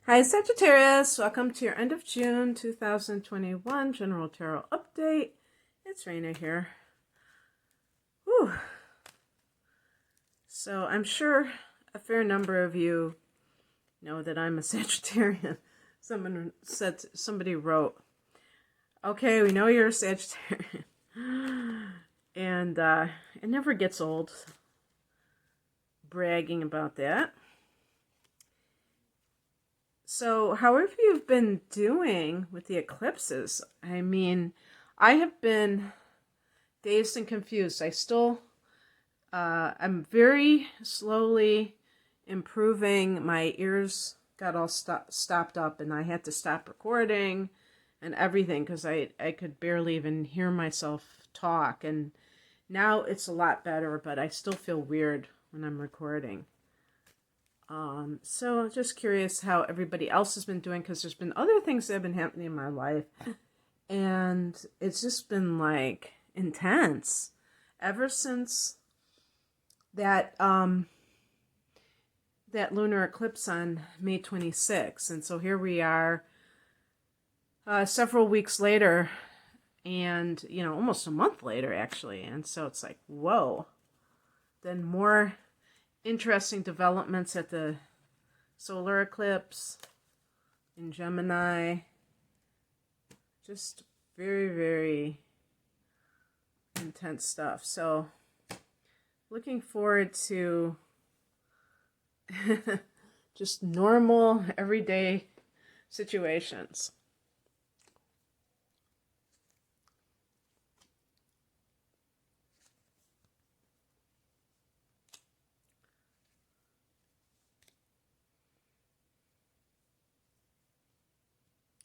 Hi Sagittarius, welcome to your end of June 2021 General Tarot Update. It's Raina here. Whew. So I'm sure a fair number of you know that I'm a Sagittarian. Somebody wrote, okay, we know you're a Sagittarian. And it never gets old bragging about that. So, however you've been doing with the eclipses, I mean, I have been dazed and confused. I'm very slowly improving. My ears got all stopped up and I had to stop recording and everything because I could barely even hear myself talk. And now it's a lot better, but I still feel weird when I'm recording. So just curious how everybody else has been doing, because there's been other things that have been happening in my life and it's just been like intense ever since that that lunar eclipse on May 26th. And so here we are several weeks later, and almost a month later actually. And so it's like, whoa. Then more interesting developments at the solar eclipse in Gemini. Just very, very intense stuff. So looking forward to just normal, everyday situations.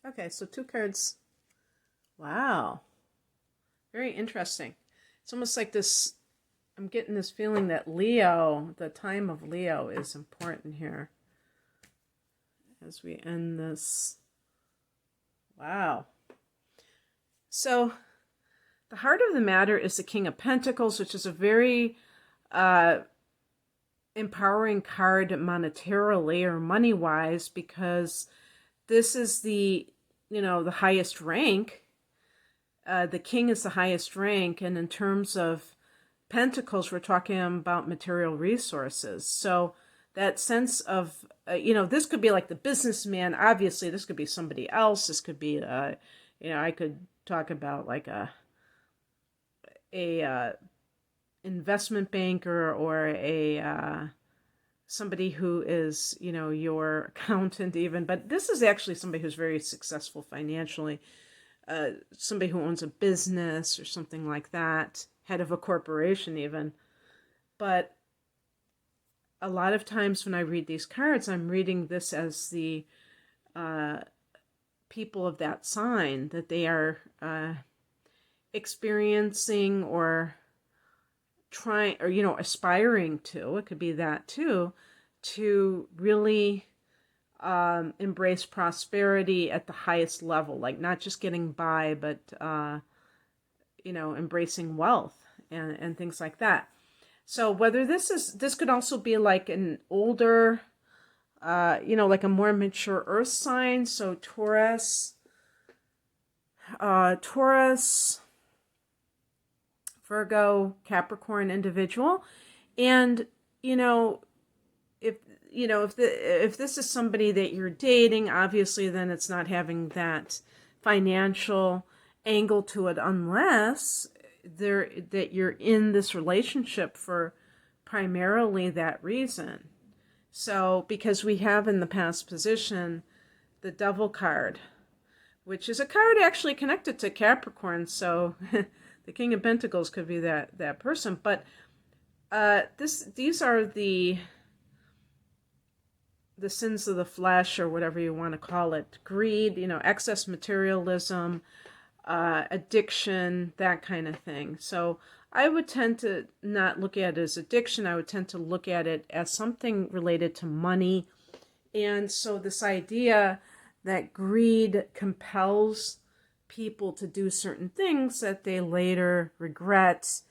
Okay, so 2 cards. Wow. Very interesting. It's almost like this, I'm getting this feeling that Leo, the time of Leo is important here as we end this. Wow. So the heart of the matter is the King of Pentacles, which is a very empowering card monetarily or money-wise, because this is the highest rank. The king is the highest rank, and in terms of pentacles, we're talking about material resources. So that sense of, this could be like the businessman. Obviously, this could be somebody else. This could be, I could talk about like a investment banker, or somebody who is, your accountant even. But this is actually somebody who's very successful financially. Somebody who owns a business or something like that, head of a corporation even. But a lot of times when I read these cards, I'm reading this as the people of that sign, that they are experiencing or trying, or aspiring to, it could be that too, to really embrace prosperity at the highest level, like not just getting by, but embracing wealth and things like that. So whether this could also be like an older, like a more mature earth sign, so Taurus, Virgo, Capricorn individual. And if this is somebody that you're dating, obviously then it's not having that financial angle to it, unless that you're in this relationship for primarily that reason. So because we have in the past position the Devil card, which is a card actually connected to Capricorn. So the King of Pentacles could be that person. But these are the sins of the flesh, or whatever you want to call it. Greed, excess materialism, addiction, that kind of thing. So I would tend to not look at it as addiction. I would tend to look at it as something related to money. And so this idea that greed compels people to do certain things that they later regret,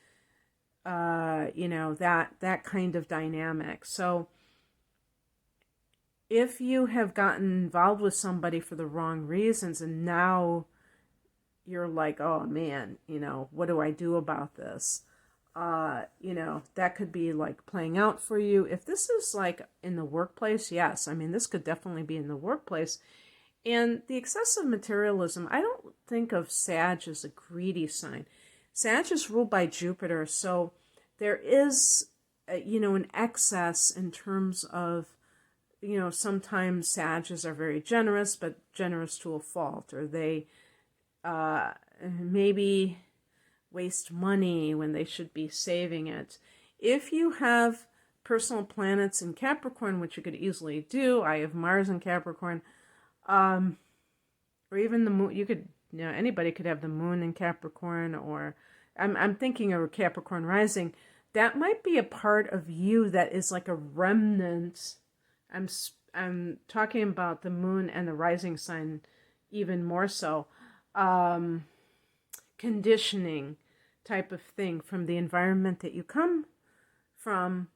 that kind of dynamic. So if you have gotten involved with somebody for the wrong reasons and now you're like, oh man, what do I do about this? That could be like playing out for you. If this is like in the workplace, yes, I mean, this could definitely be in the workplace. And the excessive materialism, I don't think of Sag as a greedy sign. Sag is ruled by Jupiter, so there is, an excess in terms of, sometimes Sages are very generous, but generous to a fault, or they maybe waste money when they should be saving it. If you have personal planets in Capricorn, which you could easily do, I have Mars in Capricorn, or even the moon, anybody could have the moon in Capricorn, or I'm thinking of a Capricorn rising. That might be a part of you that is like a remnant. I'm talking about the moon and the rising sign even more so. Conditioning type of thing from the environment that you come from,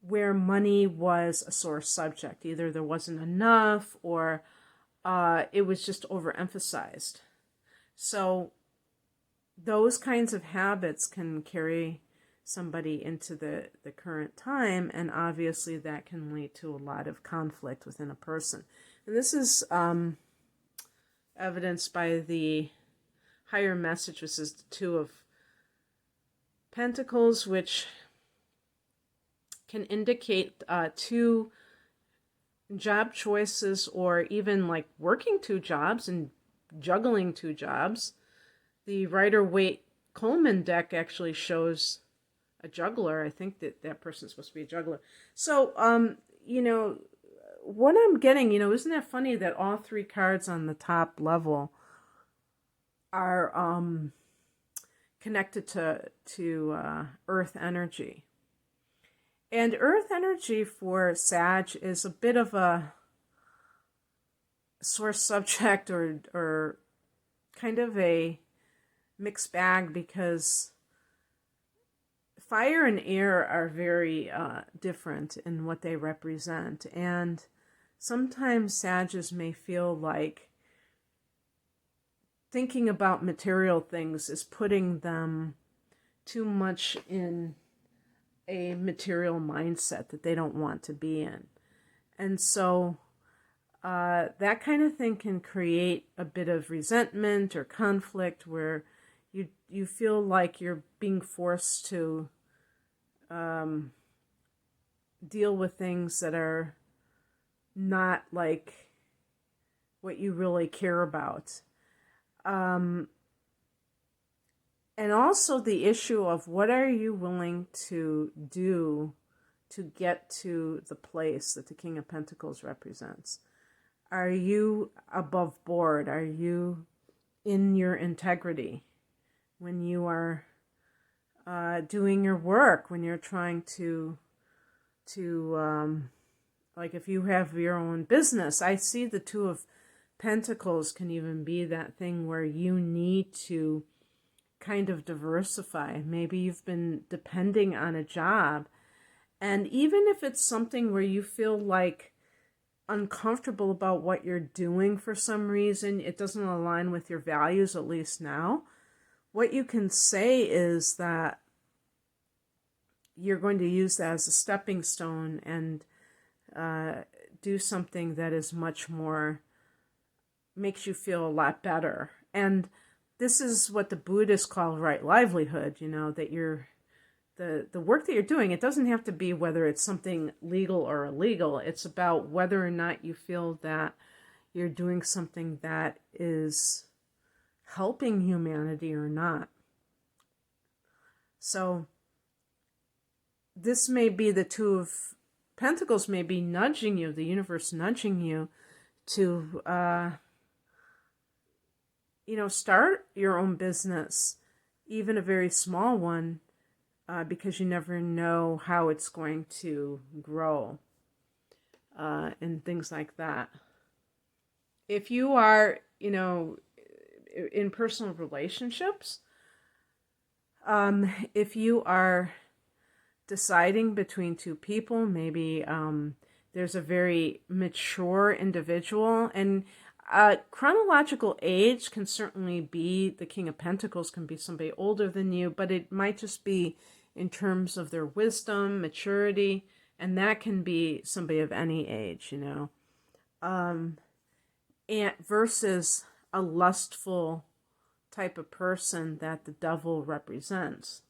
where money was a sore subject. Either there wasn't enough or it was just overemphasized. So those kinds of habits can carry somebody into the current time, and obviously that can lead to a lot of conflict within a person. And this is evidenced by the higher message, which is the Two of Pentacles, which can indicate two job choices, or even like working two jobs and juggling two jobs. The Rider-Waite Coleman deck actually shows a juggler. I think that person's supposed to be a juggler. So, what I'm getting, isn't that funny that all three cards on the top level are connected to Earth energy. And Earth energy for Sag is a bit of a sore subject, or kind of a mixed bag, because fire and air are very different in what they represent. And sometimes Sages may feel like thinking about material things is putting them too much in a material mindset that they don't want to be in. And so that kind of thing can create a bit of resentment or conflict, where you feel like you're being forced to deal with things that are not like what you really care about. And also the issue of what are you willing to do to get to the place that the King of Pentacles represents. Are you above board? Are you in your integrity when you are doing your work, when you're trying to like if you have your own business? I see the Two of Pentacles can even be that thing where you need to kind of diversify. Maybe you've been depending on a job, and even if it's something where you feel like uncomfortable about what you're doing for some reason, it doesn't align with your values, at least now, what you can say is that you're going to use that as a stepping stone and do something that is much more, makes you feel a lot better. And this is what the Buddhists call right livelihood, that you're, the work that you're doing, it doesn't have to be whether it's something legal or illegal. It's about whether or not you feel that you're doing something that is helping humanity or not. So this may be the Two of Pentacles may be nudging you, the universe nudging you to start your own business, even a very small one, because you never know how it's going to grow, and things like that. If you are, in personal relationships, if you are deciding between two people, maybe there's a very mature individual. And chronological age can certainly be, the King of Pentacles can be somebody older than you, but it might just be in terms of their wisdom, maturity, and that can be somebody of any age, you know. And versus a lustful type of person that the devil represents.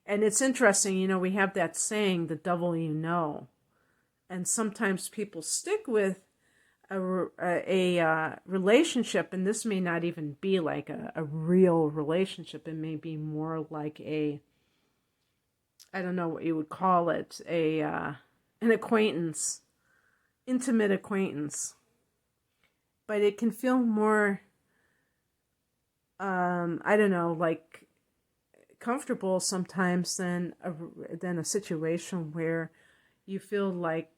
And it's interesting, you know, we have that saying, the devil you know. And sometimes people stick with a relationship, and this may not even be like a real relationship. It may be more like a, I don't know what you would call it, an acquaintance, intimate acquaintance. But it can feel more, I don't know, like comfortable sometimes than a situation where you feel like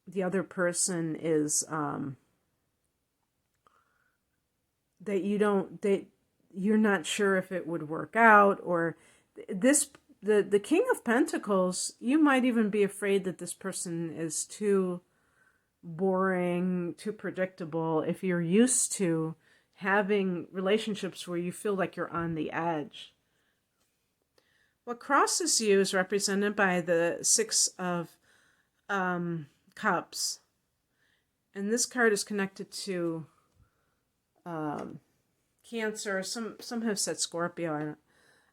the other person is that you're not sure if it would work out, or the King of Pentacles, you might even be afraid that this person is too boring, too predictable, if you're used to having relationships where you feel like you're on the edge. What crosses you is represented by the Six of Cups. And this card is connected to Cancer. Some have said Scorpio.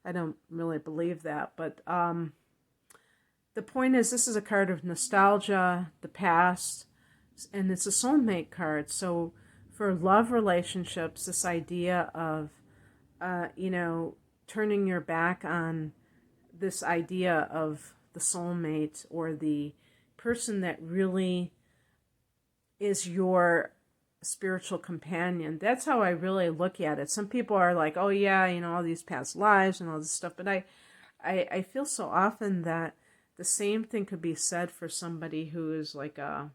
I don't really believe that. But the point is, this is a card of nostalgia, the past, and it's a soulmate card. So for love relationships, this idea of, you know, turning your back on this idea of the soulmate or the person that really is your spiritual companion. That's how I really look at it. Some people are like, oh yeah, you know, all these past lives and all this stuff. But I feel so often that the same thing could be said for somebody who is like a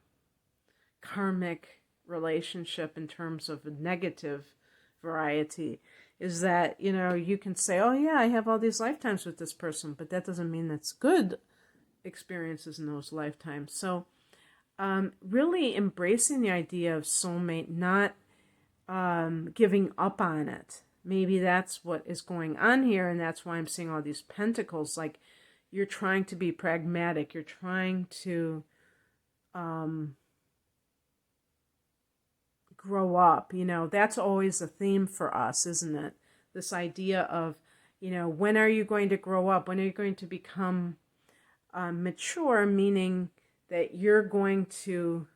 karmic relationship in terms of a negative variety. Is that, you know, you can say, oh yeah, I have all these lifetimes with this person, but that doesn't mean that's good experiences in those lifetimes. So really embracing the idea of soulmate, not giving up on it. Maybe that's what is going on here, and that's why I'm seeing all these pentacles. Like, you're trying to be pragmatic. You're trying to grow up. You know, that's always a theme for us, isn't it? This idea of, you know, when are you going to grow up? When are you going to become mature, meaning that you're going to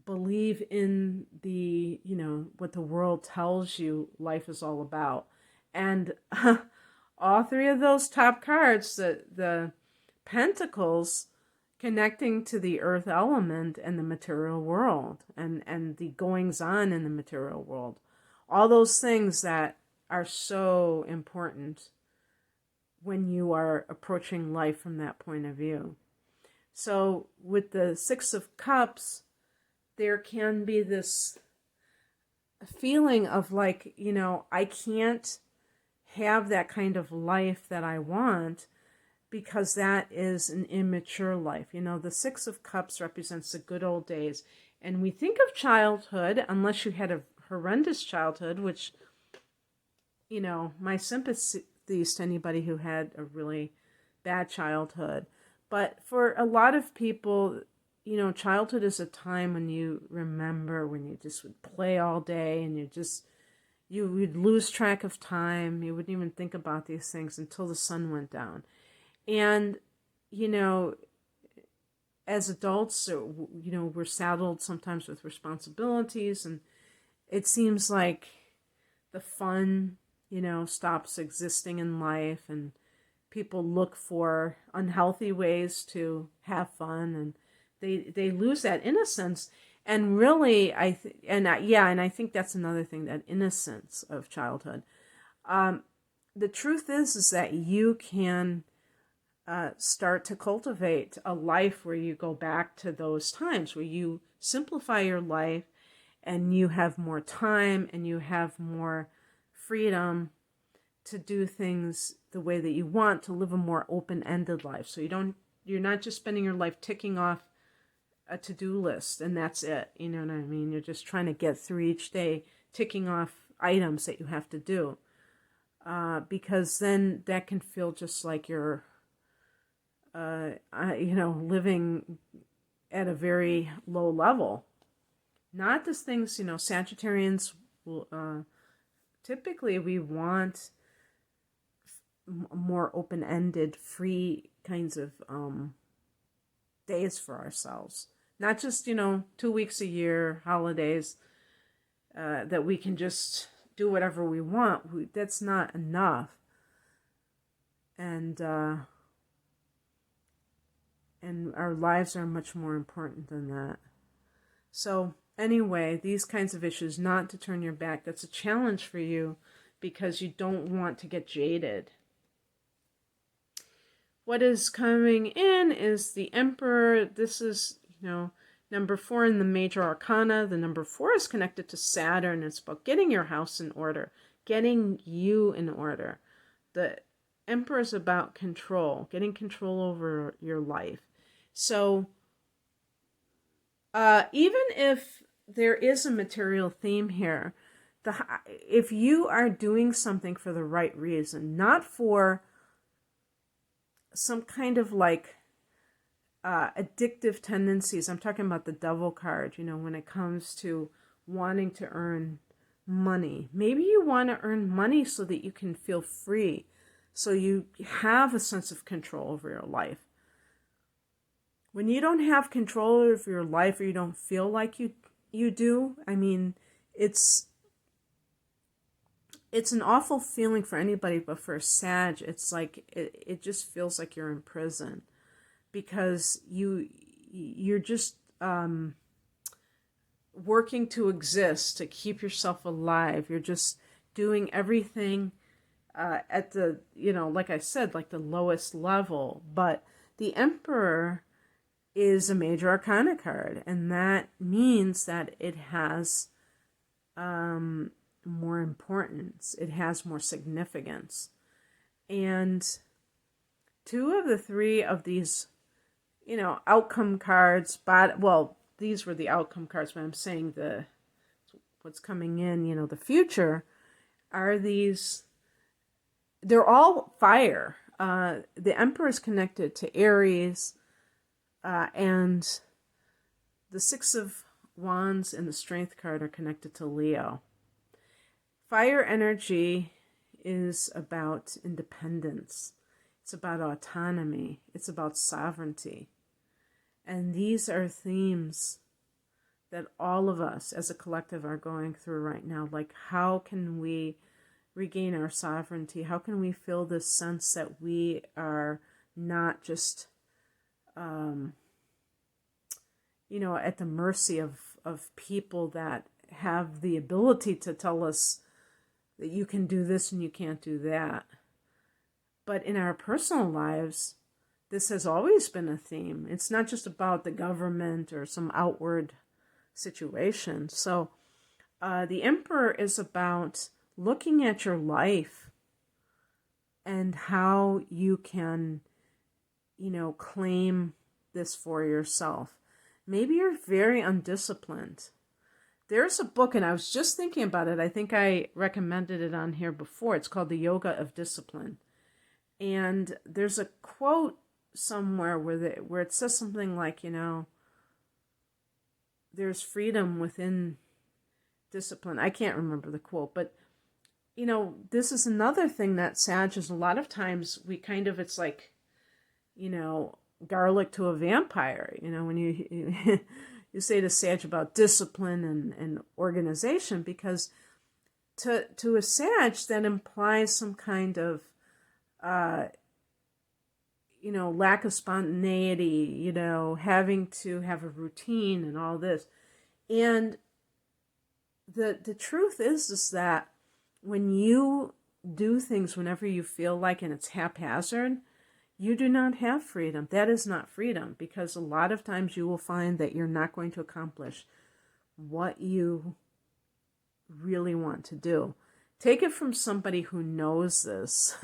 believe in the, you know, what the world tells you life is all about. And all three of those top cards, the pentacles connecting to the earth element and the material world, and the goings on in the material world, all those things that are so important when you are approaching life from that point of view. So with the Six of Cups, there can be this feeling of like, you know, I can't have that kind of life that I want because that is an immature life. You know, the Six of Cups represents the good old days. And we think of childhood, unless you had a horrendous childhood, which, you know, my sympathies to anybody who had a really bad childhood. But for a lot of people, you know, childhood is a time when you remember, when you just would play all day and you would lose track of time. You wouldn't even think about these things until the sun went down. And, you know, as adults, you know, we're saddled sometimes with responsibilities, and it seems like the fun, you know, stops existing in life, and people look for unhealthy ways to have fun, and they lose that innocence. And really, I think that's another thing, that innocence of childhood. The truth is that you can start to cultivate a life where you go back to those times, where you simplify your life and you have more time and you have more freedom to do things the way that you want, to live a more open-ended life. So you're not just spending your life ticking off a to-do list, and that's it. You know what I mean? You're just trying to get through each day, ticking off items that you have to do. Because then that can feel just like you're, living at a very low level. Not these things, Sagittarians will, typically we want more open-ended, free kinds of days for ourselves. Not just, 2 weeks a year, holidays, that we can just do whatever we want. That's not enough. And our lives are much more important than that. So anyway, these kinds of issues, not to turn your back. That's a challenge for you because you don't want to get jaded. What is coming in is the Emperor. This is, number 4 in the major arcana. The number 4 is connected to Saturn. It's about getting your house in order, getting you in order. The Emperor is about control, getting control over your life. So even if there is a material theme here, if you are doing something for the right reason, not for some kind of addictive tendencies. I'm talking about the Devil card, when it comes to wanting to earn money. Maybe you want to earn money so that you can feel free, so you have a sense of control over your life. When you don't have control over your life, or you don't feel like you do, it's an awful feeling for anybody, but for a Sag, it's like it just feels like you're in prison, because you're just working to exist, to keep yourself alive. You're just doing everything at the, like I said, like the lowest level. But the Emperor is a major arcana card, and that means that it has more importance. It has more significance. And 2 of the 3 of these, outcome cards, these were the outcome cards, but I'm saying what's coming in, the future, are these, they're all fire. The Emperor is connected to Aries, and the 6 of Wands and the Strength card are connected to Leo. Fire energy is about independence. It's about autonomy. It's about sovereignty. And these are themes that all of us as a collective are going through right now. Like, how can we regain our sovereignty? How can we feel this sense that we are not just, at the mercy of people that have the ability to tell us that you can do this and you can't do that. But in our personal lives, this has always been a theme. It's not just about the government or some outward situation. So the Emperor is about looking at your life and how you can, claim this for yourself. Maybe you're very undisciplined. There's a book, and I was just thinking about it. I think I recommended it on here before. It's called The Yoga of Discipline. And there's a quote somewhere where it says something like, there's freedom within discipline. I can't remember the quote, but, this is another thing that Sag is, a lot of times we kind of, it's like, garlic to a vampire. When you you say to Sag about discipline and organization, because to a Sag that implies some kind of lack of spontaneity, having to have a routine and all this. And the truth is that when you do things whenever you feel like, and it's haphazard, you do not have freedom. That is not freedom, because a lot of times you will find that you're not going to accomplish what you really want to do. Take it from somebody who knows this,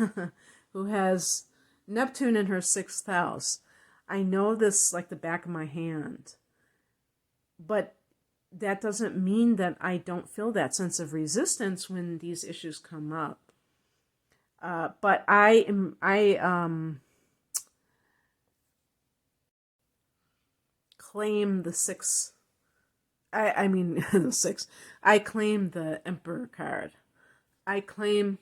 who has Neptune in her 6th house. I know this like the back of my hand. But that doesn't mean that I don't feel that sense of resistance when these issues come up. But I claim the six. I mean the six. I claim the Emperor card. I claim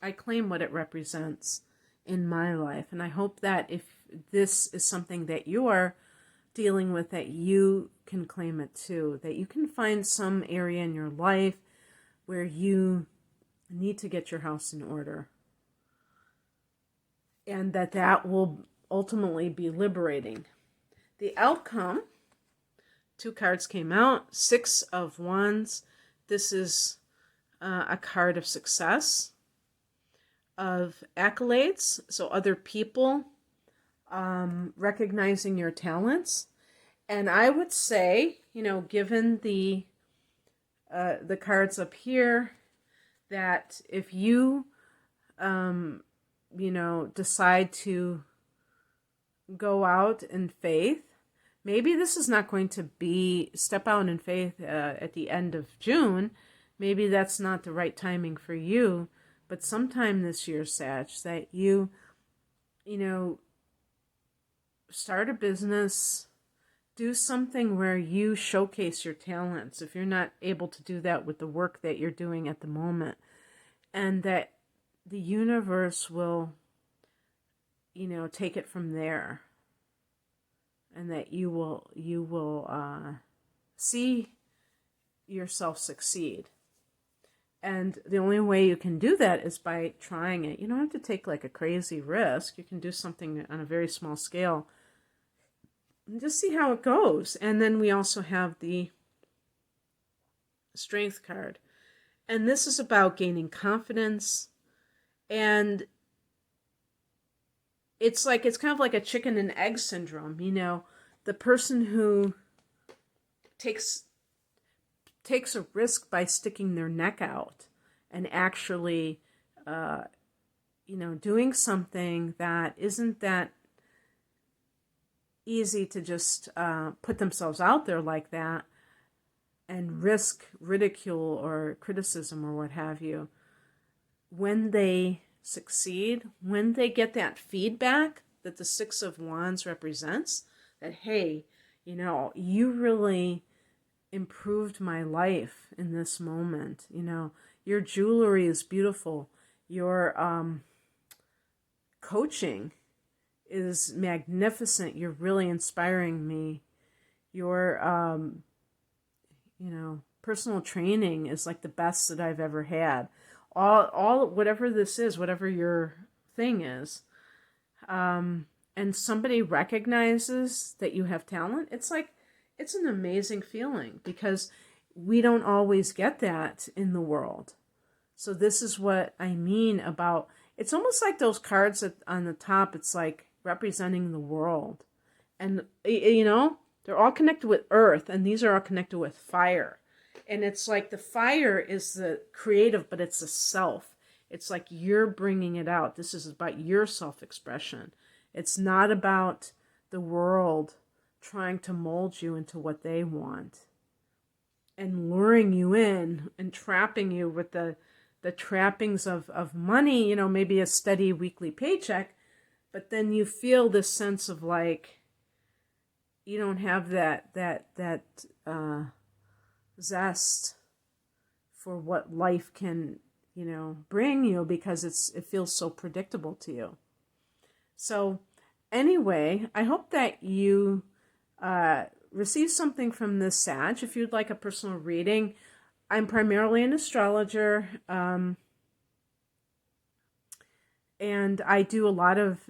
what it represents in my life, and I hope that if this is something that you are dealing with, that you can claim it too. That you can find some area in your life where you need to get your house in order, and that will ultimately be liberating. The outcome, 2 cards came out. 6 of Wands. This is a card of success, of accolades. So other people recognizing your talents. And I would say, given the cards up here, that if you, decide to go out in faith, maybe this is not going to be step out in faith at the end of June. Maybe that's not the right timing for you, but sometime this year, Sag, that you start a business, do something where you showcase your talents if you're not able to do that with the work that you're doing at the moment, and that the universe will, take it from there, and that you will see yourself succeed. And the only way you can do that is by trying it. You don't have to take like a crazy risk. You can do something on a very small scale and just see how it goes. And then we also have the Strength card. And this is about gaining confidence. And it's kind of like a chicken and egg syndrome. The person who takes a risk by sticking their neck out and actually, doing something that isn't that easy to just put themselves out there like that and risk ridicule or criticism or what have you. When they succeed, when they get that feedback that the 6 of Wands represents, that, hey, you really improved my life in this moment. Your jewelry is beautiful. Your coaching is magnificent. You're really inspiring me. Your personal training is like the best that I've ever had. All whatever this is, whatever your thing is, and somebody recognizes that you have talent, it's an amazing feeling, because we don't always get that in the world. So this is what I mean about, it's almost like those cards on the top, it's like representing the world. And, they're all connected with earth, and these are all connected with fire. And it's like the fire is the creative, but it's the self. It's like you're bringing it out. This is about your self-expression. It's not about the world trying to mold you into what they want and luring you in and trapping you with the trappings of money, maybe a steady weekly paycheck, but then you feel this sense of like you don't have that zest for what life can, bring you, because it feels so predictable to you. So anyway, I hope that you receive something from this, Sag. If you'd like a personal reading, I'm primarily an astrologer, and I do a lot of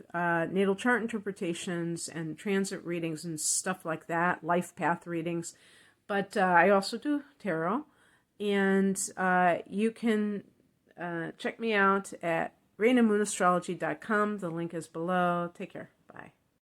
natal chart interpretations and transit readings and stuff like that, life path readings. But I also do tarot, and you can check me out at rainamoonastrology.com. The link is below. Take care.